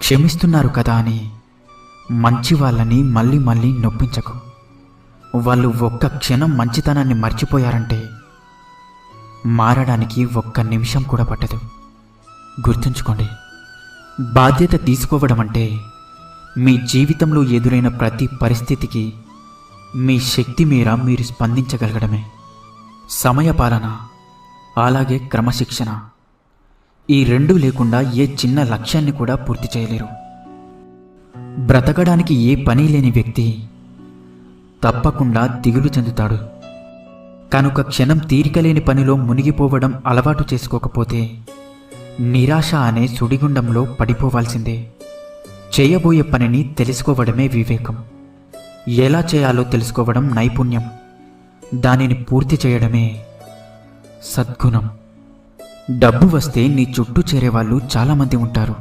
క్షమిస్తున్నారు కదా అని మంచి వాళ్ళని మళ్ళీ మళ్ళీ నొప్పించకు. వాళ్ళు ఒక్క క్షణం మంచితనాన్ని మర్చిపోయారంటే మారడానికి ఒక్క నిమిషం కూడా పట్టదు. గుర్తుంచుకోండి, బాధ్యత తీసుకోవడం అంటే మీ జీవితంలో ఎదురైన ప్రతి పరిస్థితికి మీ శక్తి మేర మీరు స్పందించగలగడమే. సమయపాలన అలాగే క్రమశిక్షణ, ఈ రెండు లేకుండా ఏ చిన్న లక్ష్యాన్ని కూడా పూర్తి చేయలేరు. బ్రతకడానికి ఏ పని లేని వ్యక్తి తప్పకుండా దిగులు చెందుతాడు. కనుక క్షణం తీరికలేని పనిలో మునిగిపోవడం అలవాటు చేసుకోకపోతే నిరాశ అనే సుడిగుండంలో పడిపోవాల్సిందే. చేయబోయే పనిని తెలుసుకోవడమే వివేకం. ఎలా చేయాలో తెలుసుకోవడం నైపుణ్యం. దానిని పూర్తి చేయడమే సద్గుణం. డబ్బు వస్తే నీ చుట్టూ చేరేవాళ్ళు చాలామంది ఉంటారు.